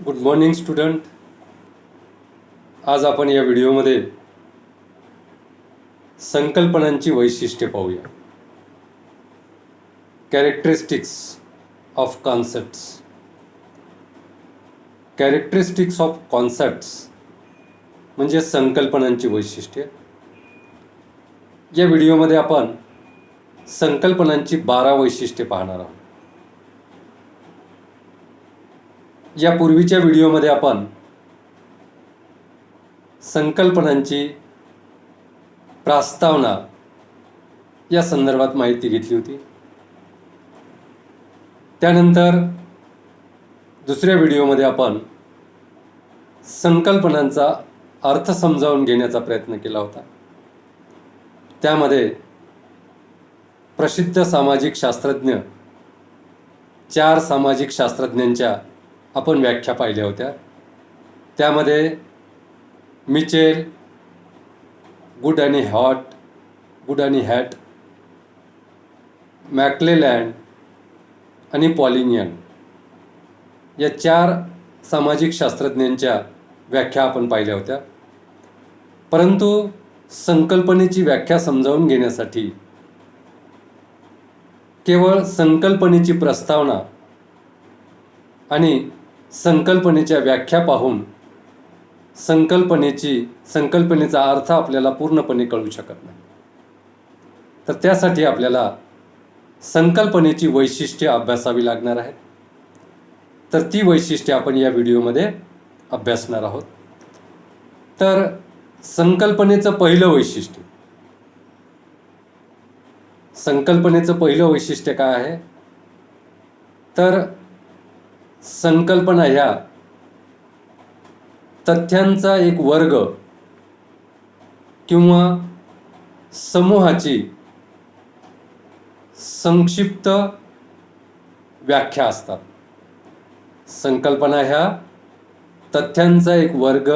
Good morning student. आज आपण या व्हिडिओमध्ये संकल्पनांची वैशिष्ट्ये पाहूया. Characteristics of concepts. Characteristics of concepts म्हणजे संकल्पनांची वैशिष्ट्ये. या व्हिडिओमध्ये आपण संकल्पनांची 12 वैशिष्ट्ये पाहणार आहोत. या पूर्वीच्या व्हिडिओमध्ये आपण संकल्पनांची प्रस्तावना या संदर्भात माहिती घेतली होती. त्यानंतर दुसऱ्या व्हिडिओमध्ये आपण संकल्पनांचा अर्थ समजावून घेण्याचा प्रयत्न केला होता. त्यामध्ये प्रसिद्ध सामाजिक शास्त्रज्ञ 4 सामाजिक शास्त्रज्ञांच्या आपण व्याख्या पाहिल्या होत्या. त्यामध्ये मिचेल, गुड आणि हॅट, मॅक्लेलँड आणि पॉलिनियन या 4 सामाजिक शास्त्रज्ञांच्या व्याख्या आपण पाहिल्या होत्या. परंतु संकल्पनेची व्याख्या समजावून घेण्यासाठी केवळ संकल्पनेची प्रस्तावना आणि संकल्पनेच्या व्याख्या पाहून संकल्पनेचा अर्थ आपल्याला पूर्णपणे कळू शकत नाही. तर त्यासाठी आपल्याला संकल्पनेची वैशिष्ट्ये अभ्यासावी लागणार आहेत. तर ती वैशिष्ट्ये आपण या व्हिडिओमध्ये अभ्यासणार आहोत. तर संकल्पनेचं पहिलं वैशिष्ट्य काय आहे? तर संकल्पना ह्या तथ्यांचा एक वर्ग किंवा समूहाची संक्षिप्त व्याख्या असतात. संकल्पना ह्या तथ्यांचा एक वर्ग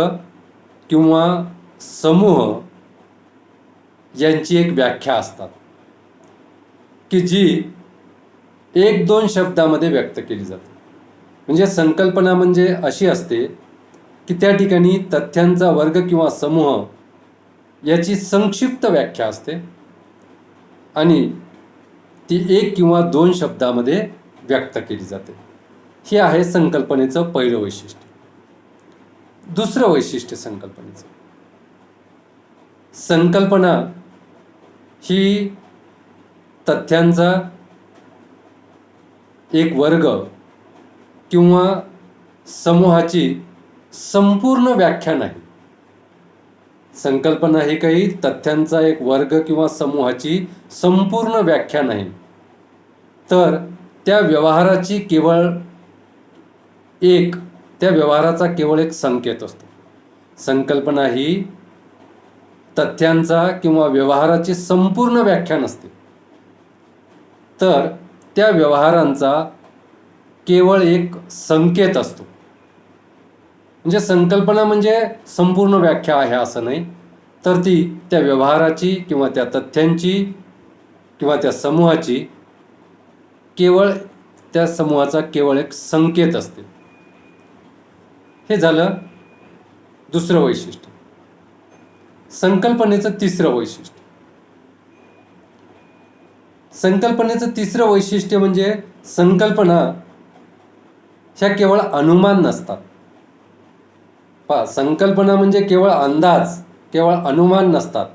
किंवा समूह यांची एक व्याख्या असतात की जी 1-2 शब्दामध्ये व्यक्त केली जाते. म्हणजे संकल्पना म्हणजे अशी असते की त्या ठिकाणी तथ्यांचा वर्ग किंवा समूह याची संक्षिप्त व्याख्या असते आणि ती 1 किंवा 2 शब्दामध्ये व्यक्त केली जाते. हे आहे संकल्पनेचं पहिलं वैशिष्ट्य. दुसरं वैशिष्ट्य संकल्पनेचं, संकल्पना ही तथ्यांचा एक वर्ग किंवा समूहाची संपूर्ण व्याख्या नाही. संकल्पना ही काही तथ्यांचा एक वर्ग किंवा समूहाची संपूर्ण व्याख्या नाही, तर त्या व्यवहाराचा केवळ एक संकेत असतो. संकल्पना ही तथ्यांचा किंवा व्यवहाराची संपूर्ण व्याख्या नसते, तर त्या व्यवहारांचा केवळ एक संकेत असतो. म्हणजे संकल्पना म्हणजे संपूर्ण व्याख्या आहे असं नाही, तर ती त्या व्यवहाराची किंवा त्या तथ्यांची किंवा त्या समूहाची त्या समूहाचा केवळ एक संकेत असते. हे झालं दुसरं वैशिष्ट्य. संकल्पनेचं तिसरं वैशिष्ट्य म्हणजे संकल्पना ह्या केवळ अनुमान नसतात. संकल्पना म्हणजे केवळ अंदाज, केवळ अनुमान नसतात,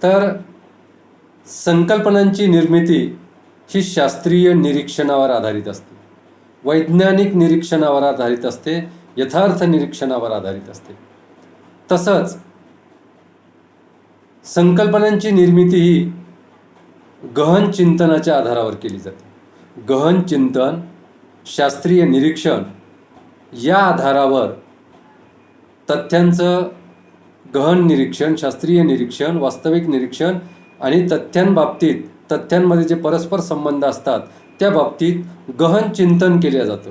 तर संकल्पनांची निर्मिती ही शास्त्रीय निरीक्षणावर आधारित असते, वैज्ञानिक निरीक्षणावर आधारित असते, यथार्थ निरीक्षणावर आधारित असते. तसंच संकल्पनांची निर्मिती ही गहन चिंतनाच्या आधारावर केली जाते. गहन चिंतन, शास्त्रीय निरीक्षण या आधारावर तथ्यांचं गहन निरीक्षण, शास्त्रीय निरीक्षण, वास्तविक निरीक्षण आणि तथ्यांमध्ये जे परस्पर संबंध असतात त्या बाबतीत गहन चिंतन केले जातं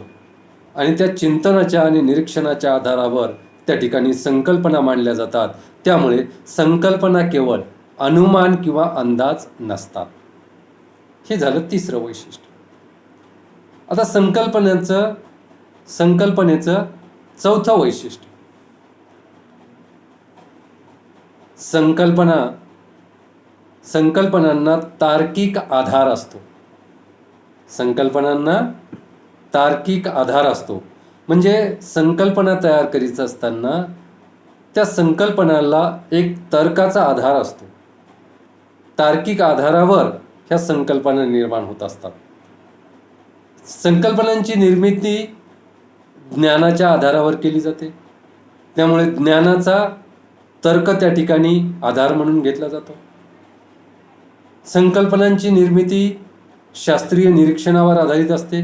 आणि त्या चिंतनाच्या आणि निरीक्षणाच्या आधारावर त्या ठिकाणी संकल्पना मांडल्या जातात. त्यामुळे संकल्पना केवळ अनुमान किंवा अंदाज नसतात. हे झालं तिसरं वैशिष्ट्य. आता संकल्पनांचं संकल्पनेचं चौथं वैशिष्ट्य. संकल्पनांना तार्किक आधार असतो. संकल्पनांना तार्किक आधार असतो. म्हणजे संकल्पना तयार करीत असताना त्या संकल्पनाला एक तर्काचा आधार असतो. तार्किक आधारावर ह्या संकल्पना निर्माण होत असतात. संकल्पनांची निर्मिती ज्ञानाच्या आधारावर केली जाते. त्यामुळे ज्ञानाचा तर्क त्या ठिकाणी आधार म्हणून घेतला जातो. संकल्पनांची निर्मिती शास्त्रीय निरीक्षणावर आधारित असते.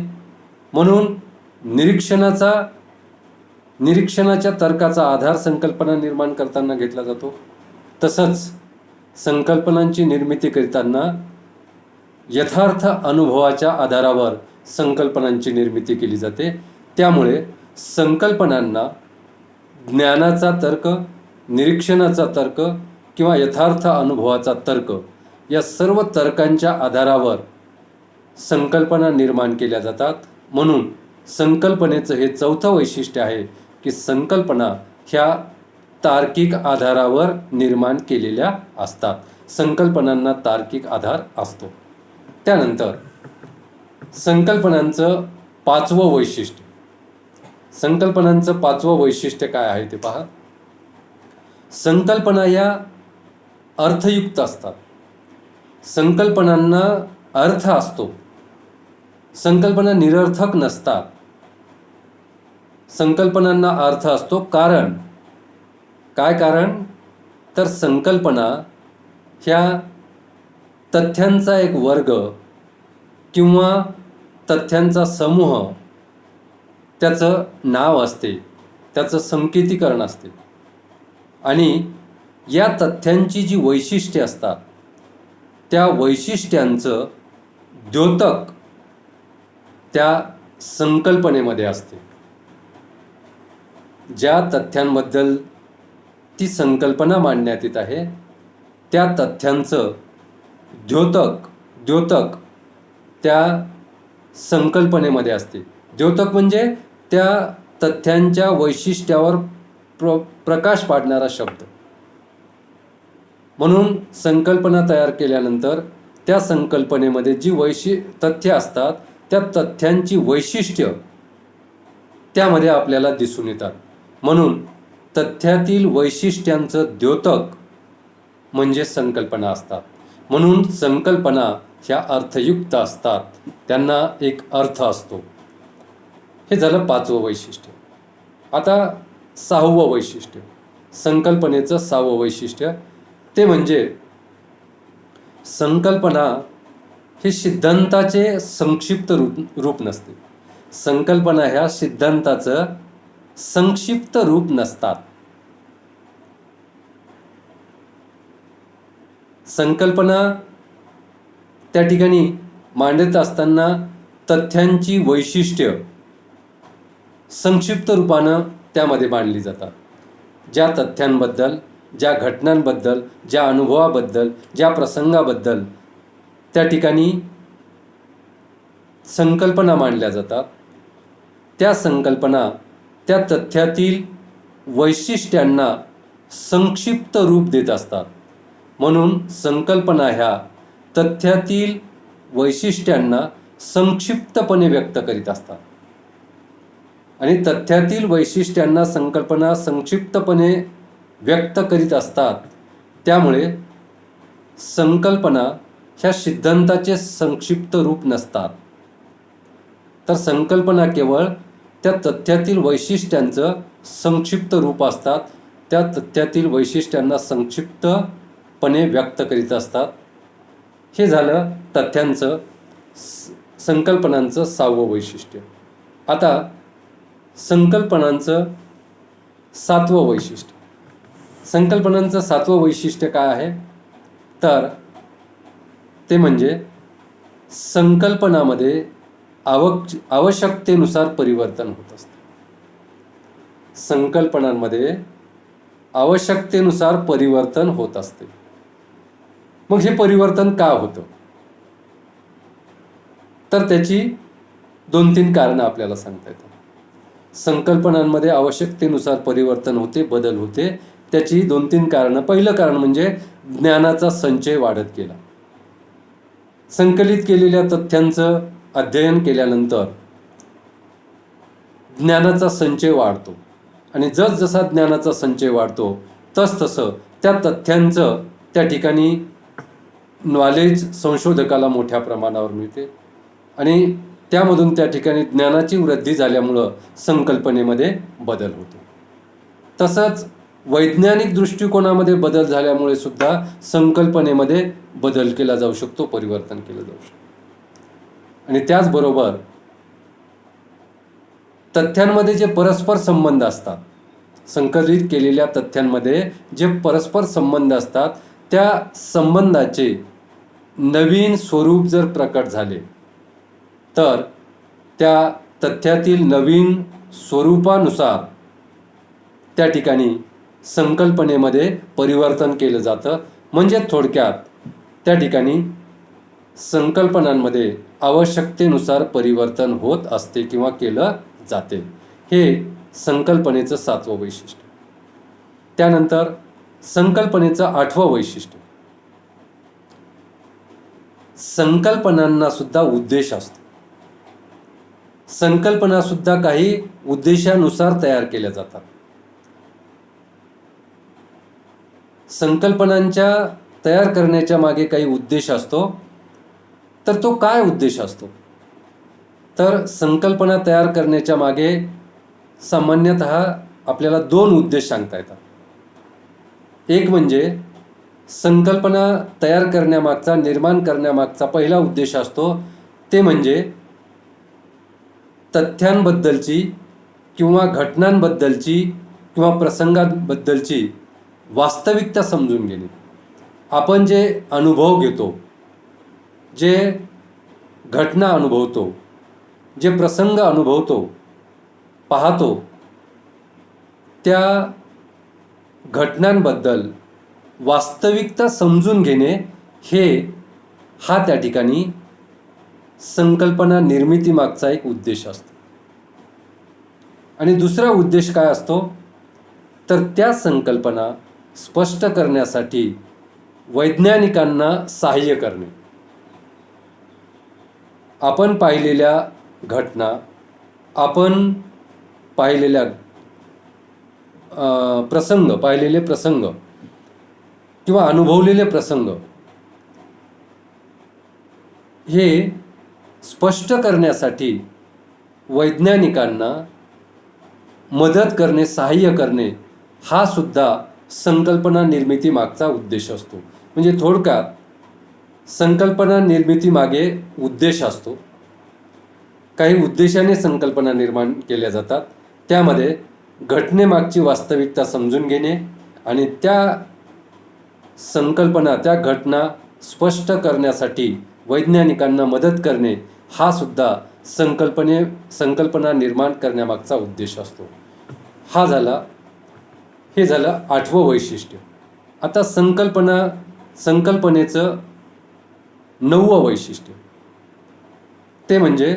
म्हणून निरीक्षणाच्या तर्काचा आधार संकल्पना निर्माण करताना घेतला जातो. तसंच संकल्पनांची निर्मिती करताना यथार्थ अनुभवाच्या आधारावर संकल्पनांची निर्मिती केली जाते. त्यामुळे संकल्पनांना ज्ञानाचा तर्क, निरीक्षणाचा तर्क किंवा यथार्थ अनुभवाचा तर्क या सर्व तर्कांच्या आधारावर संकल्पना निर्माण केल्या जातात. म्हणून संकल्पनेचं हे चौथं वैशिष्ट्य आहे की संकल्पना ह्या तार्किक आधारावर निर्माण केलेल्या असतात. संकल्पनांना तार्किक आधार असतो. त्यानंतर संकल्पनांचं पाचवं वैशिष्ट्य. संकल्पनांचं पाचवं वैशिष्ट्य काय आहे ते पहा. संकल्पना या अर्थयुक्त असतात. संकल्पनांना अर्थ असतो. संकल्पना निरर्थक नसतात. संकल्पनांना अर्थ असतो. कारण काय? कारण तर संकल्पना ह्या तथ्यांचा एक वर्ग किंवा तथ्यांचा समूह, त्याचं नाव असते, त्याचं संकेतीकरण असते. आणि या तथ्यांची जी वैशिष्ट्ये असतात त्या वैशिष्ट्यांचं द्योतक त्या संकल्पनेमध्ये असते. ज्या तथ्यांबद्दल ती संकल्पना मांडण्यात येत आहे त्या तथ्यांचं द्योतक त्या संकल्पनेमध्ये असते. द्योतक म्हणजे त्या तथ्यांच्या वैशिष्ट्यावर प्रकाश पाडणारा शब्द. म्हणून संकल्पना तयार केल्यानंतर त्या संकल्पनेमध्ये जी तथ्य असतात त्या तथ्यांची वैशिष्ट्य त्यामध्ये आपल्याला दिसून येतात. म्हणून तथ्यातील वैशिष्ट्यांचं द्योतक म्हणजे संकल्पना असतात. म्हणून संकल्पना ह्या अर्थयुक्त असतात. त्यांना एक अर्थ असतो. हे झालं पाचवं वैशिष्ट्य. आता सहावं वैशिष्ट्य, संकल्पनेचं सहावं वैशिष्ट्य ते म्हणजे संकल्पना हे सिद्धांताचे संक्षिप्त रूप नसते. संकल्पना ह्या सिद्धांताचं संक्षिप्त रूप नसतात. संकल्पना त्या ठिकाणी मांडत असताना तथ्यांची वैशिष्ट्य संक्षिप्त रूपानं त्यामध्ये मांडली जातात. ज्या तथ्यांबद्दल, ज्या घटनांबद्दल, ज्या अनुभवाबद्दल, ज्या प्रसंगाबद्दल त्या ठिकाणी संकल्पना मांडल्या जातात त्या संकल्पना त्या तथ्यातील वैशिष्ट्यांना संक्षिप्त रूप देत असतात. म्हणून संकल्पना ह्या तथ्यातील वैशिष्ट्यांना संक्षिप्तपणे व्यक्त करीत असतात. आणि तथ्यातील वैशिष्ट्यांना संकल्पना संक्षिप्तपणे व्यक्त करीत असतात. त्यामुळे संकल्पना ह्या सिद्धांताचे संक्षिप्त रूप नसतात. तर संकल्पना केवळ त्या तथ्यातील वैशिष्ट्यांचं संक्षिप्त रूप असतात. त्या तथ्यातील वैशिष्ट्यांना संक्षिप्तपणे व्यक्त करीत असतात. हे झालं तथ्यांचं संकल्पनांचं सहावं वैशिष्ट्य. आता संकल्पनांचं सातवं वैशिष्ट्य. संकल्पनांचं सातवं वैशिष्ट्य काय आहे तर ते म्हणजे संकल्पनामध्ये आवश्यकतेनुसार परिवर्तन होत असते. संकल्पनांमध्ये आवश्यकतेनुसार परिवर्तन होत असते. मग हे परिवर्तन का होतं तर त्याची 2-3 कारणं आपल्याला सांगता येतात. संकल्पनांमध्ये आवश्यकतेनुसार परिवर्तन होते, बदल होते. त्याची 2-3 कारणं. पहिलं कारण म्हणजे ज्ञानाचा संचय वाढत गेला. संकलित केलेल्या तथ्यांचं अध्ययन केल्यानंतर ज्ञानाचा संचय वाढतो आणि जसजसा ज्ञानाचा संचय वाढतो तसतसं त्या तथ्यांचं त्या ठिकाणी नॉलेज संशोधकाला मोठ्या प्रमाणावर मिळते आणि त्यामधून त्या ठिकाणी ज्ञानाची वृद्धी झाल्यामुळं संकल्पनेमध्ये बदल होतो. तसंच वैज्ञानिक दृष्टिकोनामध्ये बदल झाल्यामुळे सुद्धा संकल्पनेमध्ये बदल केला जाऊ शकतो, परिवर्तन केलं जाऊ शकतो. आणि त्याचबरोबर तथ्यांमध्ये जे परस्पर संबंध असतात, संकलित केलेल्या तथ्यांमध्ये जे परस्पर संबंध असतात, त्या संबंधाचे नवीन स्वरूप जर प्रकट झाले तर त्या तथ्यातील नवीन स्वरूपानुसार त्या ठिकाणी संकल्पनेमध्ये परिवर्तन केलं जातं. म्हणजे थोडक्यात त्या ठिकाणी संकल्पनांमध्ये आवश्यकतेनुसार परिवर्तन होत असते किंवा केलं जाते. हे संकल्पनेचं 7वं वैशिष्ट्य. त्यानंतर संकल्पनेचं 8वं वैशिष्ट्य, संकल्पनांना सुद्धा उद्देश असतो. संकल्पना सुद्धा काही उद्देशानुसार तयार केल्या जातात. संकल्पनांच्या तयार करण्याच्या मागे काही उद्देश असतो. तर तो काय उद्देश असतो? तर संकल्पना तयार करण्याच्या मागे सामान्यतः आपल्याला 2 उद्देश सांगता येतात. एक म्हणजे संकल्पना तयार करण्यामागचा, निर्माण करण्यामागचा पहिला उद्देश असतो ते म्हणजे तथ्यांबद्दलची किंवा घटनांबद्दलची किंवा प्रसंगांबद्दलची वास्तविकता समजून घेणे. आपण जे अनुभव घेतो, जे घटना अनुभवतो, जे प्रसंग अनुभवतो, पाहतो, त्या घटनांबद्दल वास्तविकता समजून घेणे हा त्या ठिकाणी संकल्पना निर्मितीमागचा एक उद्देश असतो. आणि दुसरा उद्देश काय असतो? तर त्या संकल्पना स्पष्ट करण्यासाठी वैज्ञानिकांना सहाय्य करणे. आपण पाहिलेल्या घटना, आपण पाहिलेले प्रसंग किंवा अनुभवलेले प्रसंग हे स्पष्ट करण्यासाठी वैज्ञानिकांना मदत करणे, सहाय्य करणे हा सुद्धा संकल्पना निर्मिती मागचा उद्देश असतो. म्हणजे थोडक्यात संकल्पना निर्मितीमागे उद्देश असतो. काही उद्देशाने संकल्पना निर्माण केल्या जातात. त्यामध्ये घटनेमागची वास्तविकता समजून घेणे आणि त्या संकल्पना, त्या घटना स्पष्ट करण्यासाठी वैज्ञानिकांना मदत करणे हा सुद्धा संकल्पना निर्माण करण्यामागचा उद्देश असतो. हे झालं 8वं वैशिष्ट्य. आता संकल्पनेचं 9वं वैशिष्ट्य ते म्हणजे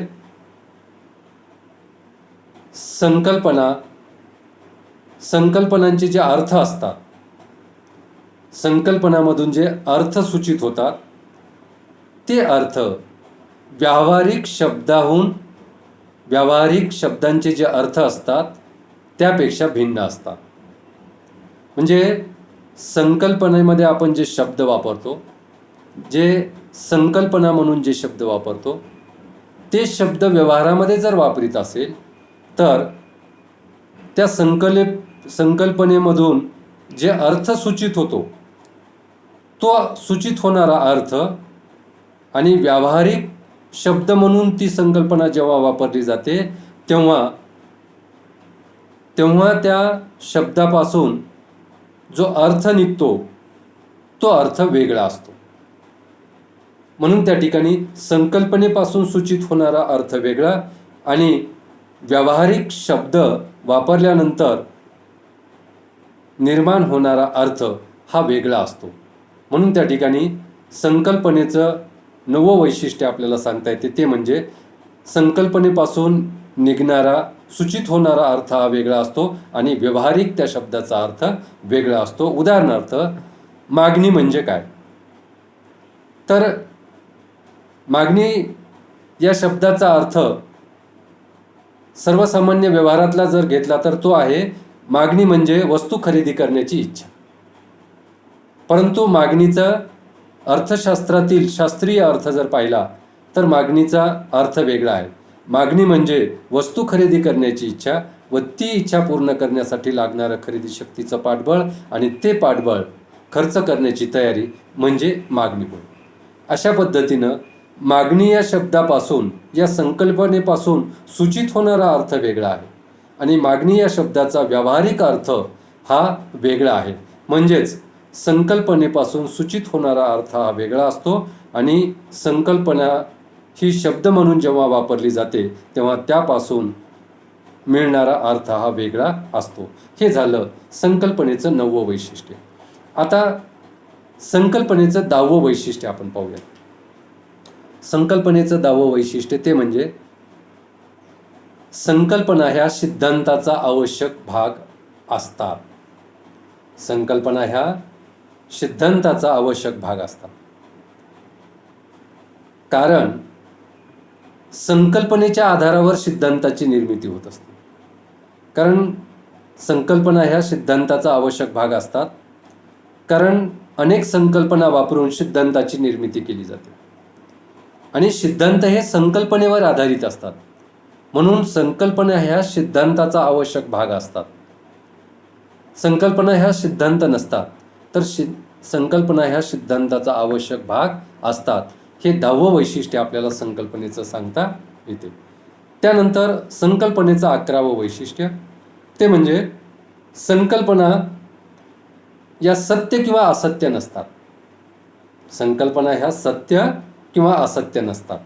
संकल्पनांचे जे अर्थ असतात, संकल्पनामधून जे अर्थ सूचित होतात ते अर्थ व्यावहारिक शब्दांचे जे अर्थ असतात त्यापेक्षा भिन्न असतात. म्हणजे संकल्पनेमध्ये आपण जे शब्द वापरतो, जे संकल्पना म्हणून जे शब्द वापरतो, ते शब्द व्यवहारामध्ये जर वापरीत असेल तर त्या संकल्पनेमधून जे अर्थ सूचित होतो तो सूचित होणारा अर्थ आणि व्यावहारिक शब्द म्हणून ती संकल्पना जेव्हा वापरली जाते तेव्हा त्या शब्दापासून जो अर्थ निघतो तो अर्थ वेगळा असतो. म्हणून त्या ठिकाणी संकल्पनेपासून सूचित होणारा अर्थ वेगळा आणि व्यावहारिक शब्द वापरल्यानंतर निर्माण होणारा अर्थ हा वेगळा असतो. म्हणून त्या ठिकाणी संकल्पनेचं 9वं वैशिष्ट्य आपल्याला सांगता येते ते म्हणजे संकल्पनेपासून निघणारा सूचित होणारा अर्थ हा वेगळा असतो आणि व्यावहारिक त्या शब्दाचा अर्थ वेगळा असतो. उदाहरणार्थ, मागणी म्हणजे काय? तर मागणी या शब्दाचा अर्थ सर्वसामान्य व्यवहारातला जर घेतला तर तो आहे, मागणी म्हणजे वस्तू खरेदी करण्याची इच्छा. परंतु मागणीचा अर्थशास्त्रातील शास्त्रीय अर्थ जर पाहिला तर मागणीचा अर्थ वेगळा आहे. मागणी म्हणजे वस्तू खरेदी करण्याची इच्छा व ती इच्छा पूर्ण करण्यासाठी लागणारं खरेदी शक्तीचं पाठबळ आणि ते पाठबळ खर्च करण्याची तयारी म्हणजे मागणीबळ. अशा पद्धतीनं मागणी या शब्दापासून, या संकल्पनेपासून सूचित होणारा अर्थ वेगळा आहे आणि मागणी या शब्दाचा व्यावहारिक अर्थ हा वेगळा आहे. म्हणजेच संकल्पनेपासून सूचित होणारा अर्थ हा वेगळा असतो आणि संकल्पना ही शब्द म्हणून जेव्हा वापरली जाते तेव्हा त्यापासून मिळणारा अर्थ हा वेगळा असतो. हे झालं संकल्पनेचं 9वं वैशिष्ट्य. आता संकल्पनेचं 10वं वैशिष्ट्य आपण पाहूया. संकल्पनेचं 10वं वैशिष्ट्य ते म्हणजे संकल्पना ह्या सिद्धांताचा आवश्यक भाग असतात. संकल्पना ह्या सिद्धांताचा आवश्यक भाग असतात. कारण संकल्पनेच्या आधारावर सिद्धांताची निर्मिती होत असते. कारण संकल्पना ह्या सिद्धांताचा आवश्यक भाग असतात. कारण अनेक संकल्पना वापरून सिद्धांताची निर्मिती केली जाते आणि सिद्धांत हे संकल्पनेवर आधारित असतात. म्हणून संकल्पना ह्या सिद्धांताचा आवश्यक भाग असतात. संकल्पना ह्या सिद्धांत नसतात तर संकल्पना ह्या सिद्धांताचा आवश्यक भाग असतात. हे 10वं वैशिष्ट्य आपल्याला संकल्पनेचं सांगता येते. त्यानंतर संकल्पनेचं 11वं वैशिष्ट्य ते म्हणजे संकल्पना या सत्य किंवा असत्य नसतात. संकल्पना ह्या सत्य किंवा असत्य नसतात.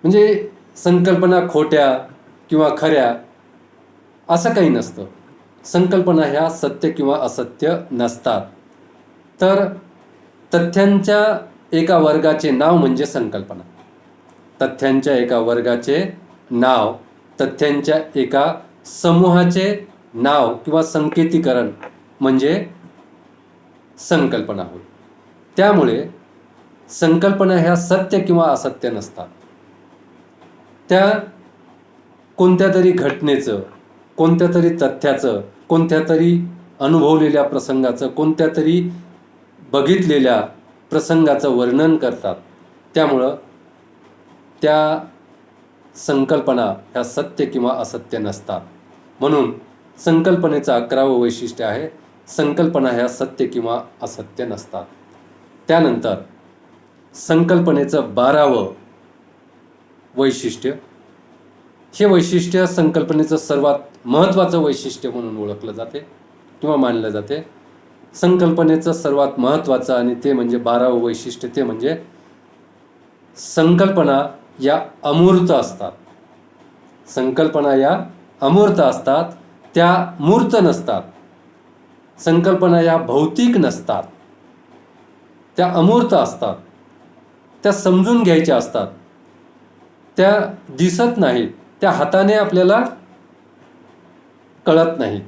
म्हणजे संकल्पना खोट्या किंवा खऱ्या असं काही नसतं. संकल्पना ह्या सत्य किंवा असत्य नसतात. तर तथ्यांच्या एका वर्गाचे नाव म्हणजे संकल्पना. तथ्यांच्या एका वर्गाचे नाव, तथ्यांच्या एका समूहाचे नाव किंवा संकेतीकरण म्हणजे संकल्पना होय. त्यामुळे संकल्पना ह्या सत्य किंवा असत्य नसतात. त्या कोणत्या तरी घटनेचं, कोणत्या तरी तथ्याचं, कोणत्या तरी अनुभवलेल्या प्रसंगाचं, कोणत्या तरी बघितलेल्या प्रसंगाचं वर्णन करतात. त्यामुळं त्या संकल्पना ह्या सत्य किंवा असत्य नसतात. म्हणून संकल्पनेचं 11वं वैशिष्ट्य आहे, संकल्पना ह्या सत्य किंवा असत्य नसतात. त्यानंतर संकल्पनेचं 12वं वैशिष्ट्य, हे वैशिष्ट्य संकल्पनेचं सर्वात महत्त्वाचं वैशिष्ट्य म्हणून ओळखलं जाते किंवा मानलं जाते. संकल्पनेचं सर्वात महत्त्वाचं आणि ते म्हणजे 12वं वैशिष्ट्य ते म्हणजे संकल्पना या अमूर्त असतात. संकल्पना या अमूर्त असतात, त्या मूर्त नसतात. संकल्पना या भौतिक नसतात, त्या अमूर्त असतात. त्या समजून घ्यायच्या असतात, त्या दिसत नाहीत, त्या हाताने आपल्याला कळत नाहीत.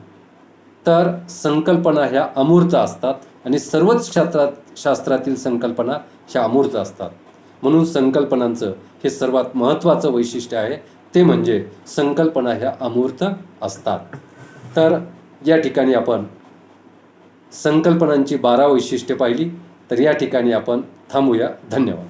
तर संकल्पना ह्या अमूर्त असतात आणि सर्वच शास्त्रातील संकल्पना ह्या अमूर्त असतात. म्हणून संकल्पनांचं हे सर्वात महत्त्वाचं वैशिष्ट्य आहे, ते म्हणजे संकल्पना ह्या अमूर्त असतात. तर या ठिकाणी आपण संकल्पनांची 12 वैशिष्ट्ये पाहिली. तर या ठिकाणी आपण थांबूया. धन्यवाद.